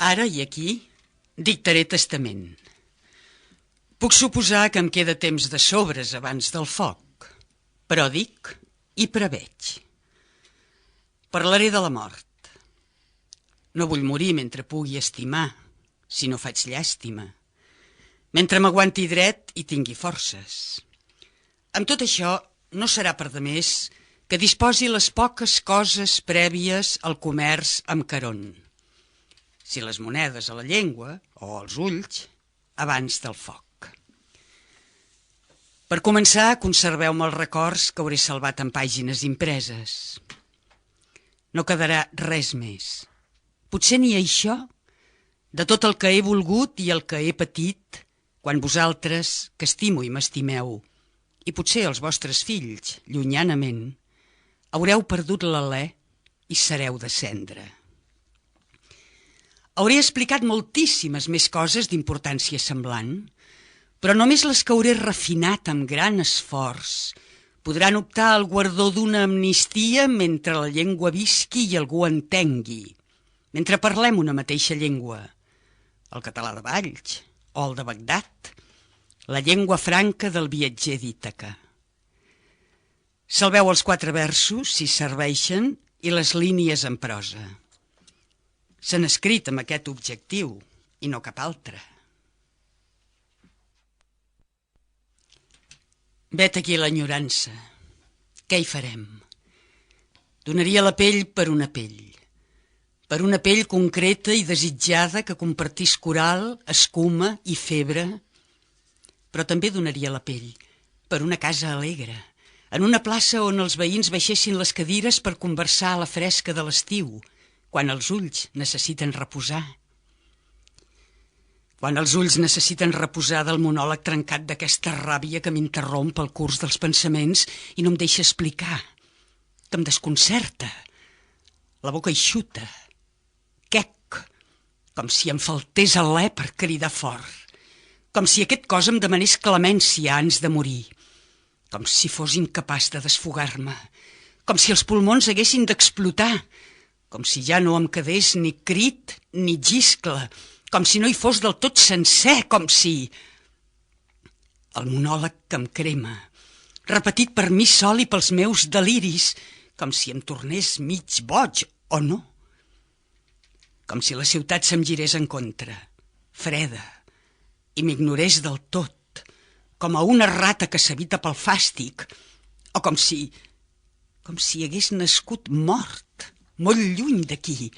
Ara i aquí dictaré testament. Puc suposar que em queda temps de sobres abans del foc, però dic i preveig. Parlaré de la mort. No vull morir mentre pugui estimar, si no faig llàstima, mentre m'aguanti dret i tingui forces. Amb tot això, no serà per demés que disposi les poques coses prèvies al comerç amb caron. Si les monedes a la llengua o als ulls, abans del foc. Per començar, conserveu-me els records que hauré salvat en pàgines impreses. No quedarà res més. Potser ni això, de tot el que he volgut i el que he patit, quan vosaltres, que estimo i m'estimeu, i potser els vostres fills, llunyanament, haureu perdut l'alè i sereu de cendra. Hauré explicat moltíssimes més coses d'importància semblant, però només les que hauré refinat amb gran esforç podran optar al guardó d'una amnistia mentre la llengua visqui i algú entengui, mentre parlem una mateixa llengua, el català de Valls o el de Bagdad, la llengua franca del viatger d'Ítaca. Salveu els 4 versos, si serveixen, i les línies en prosa. S'han escrit amb aquest objectiu, i no cap altre. Vet aquí l'enyorança. Què hi farem? Donaria la pell per una pell concreta i desitjada que compartís coral, escuma i febre, però també donaria la pell per una casa alegre, en una plaça on els veïns baixessin les cadires per conversar a la fresca de l'estiu, quan els ulls necessiten reposar. Quan els ulls necessiten reposar del monòleg trencat d'aquesta ràbia que m'interromp el curs dels pensaments i no em deixa explicar, que em desconcerta, la boca eixuta, quec, com si em faltés alè per cridar fort, com si aquest cos em demanés clemència abans de morir, com si fos incapaç de desfogar-me, com si els pulmons haguessin d'explotar, com si ja no em quedés ni crit ni xiscle, com si no hi fos del tot sencer, com si... El monòleg que em crema, repetit per mi sol i pels meus deliris, com si em tornés mig boig o no. Com si la ciutat se'm girés en contra, freda, i m'ignorés del tot, com a una rata que s'evita pel fàstic, o com si hagués nascut mort, molt lluny d'aquí.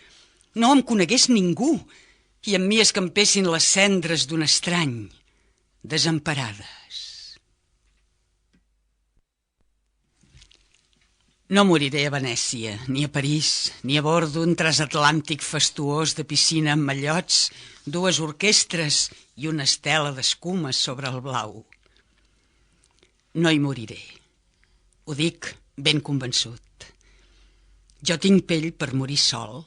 No em conegués ningú, i en mi escampessin les cendres d'un estrany, desemparades. No moriré a Venècia, ni a París, ni a bord d'un transatlàntic fastuós de piscina amb mallots, 2 orquestres i una estela d'escuma sobre el blau. No hi moriré. Ho dic ben convençut. Jo tinc pell per morir sol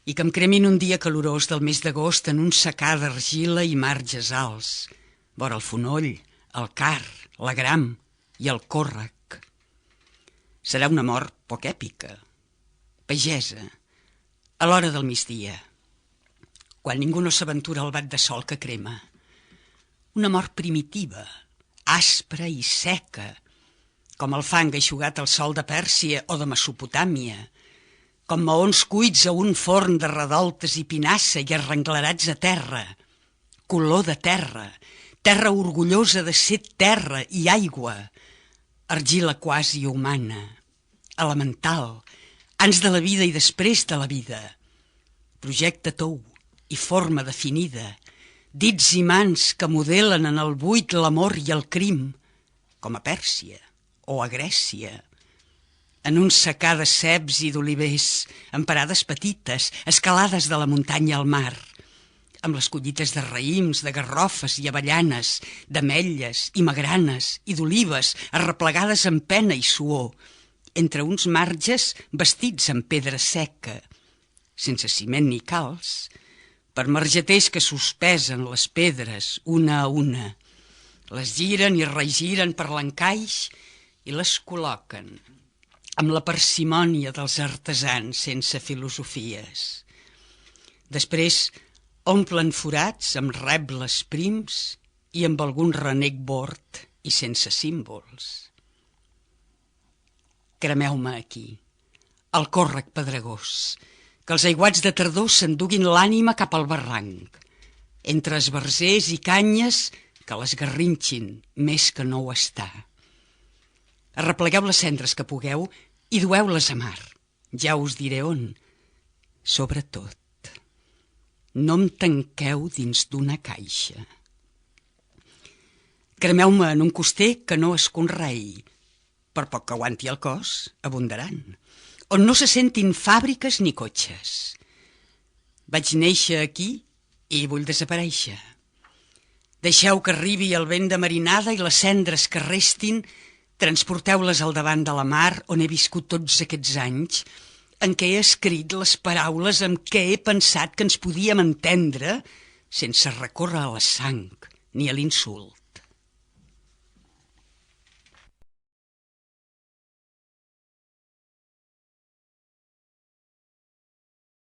i que em cremin un dia calorós del mes d'agost en un secà d'argila i marges alts, vora el Fonoll, el Car, la Gram i el Còrrec. Serà una mort poc èpica, pagesa, a l'hora del migdia, quan ningú no s'aventura al bat de sol que crema. Una mort primitiva, aspra i seca, com el fang eixugat al sol de Pèrsia o de Mesopotàmia, com maons cuits a un forn de redoltes i pinassa i arrenglerats a terra, color de terra, terra orgullosa de ser terra i aigua, argila quasi humana, elemental, abans de la vida i després de la vida, projecte tou i forma definida, dits i mans que modelen en el buit l'amor i el crim, com a Pèrsia o a Grècia, en un secà de ceps i d'olivers, en parades petites, escalades de la muntanya al mar, amb les collites de raïms, de garrofes i avellanes, d'ametlles i magranes i d'olives arreplegades amb pena i suor, entre uns marges vestits amb pedra seca, sense ciment ni calç, per margeters que sospesen les pedres una a una, les giren i regiren per l'encaix i les col·loquen amb la parsimònia dels artesans sense filosofies. Després Omplen forats amb rebles prims i amb algun renec bord i sense símbols. Cremeu-me aquí, al còrrec pedregós, que els aiguats de tardor s'enduguin l'ànima cap al barranc, entre esbarzers i canyes que les garrinxin més que no ho està. Arreplegueu les cendres que pugueu i dueu-les a mar. Ja us diré on. Sobretot, no em tanqueu dins d'una caixa. Cremeu-me en un coster que no es conreï. Per poc que aguanti el cos, abundaran. On no se sentin fàbriques ni cotxes. Vaig néixer aquí i vull desaparèixer. Deixeu que arribi el vent de marinada i les cendres que restin, transporteu-les al davant de la mar on he viscut tots aquests anys, en què he escrit les paraules amb què he pensat que ens podíem entendre sense recórrer a la sang ni a l'insult.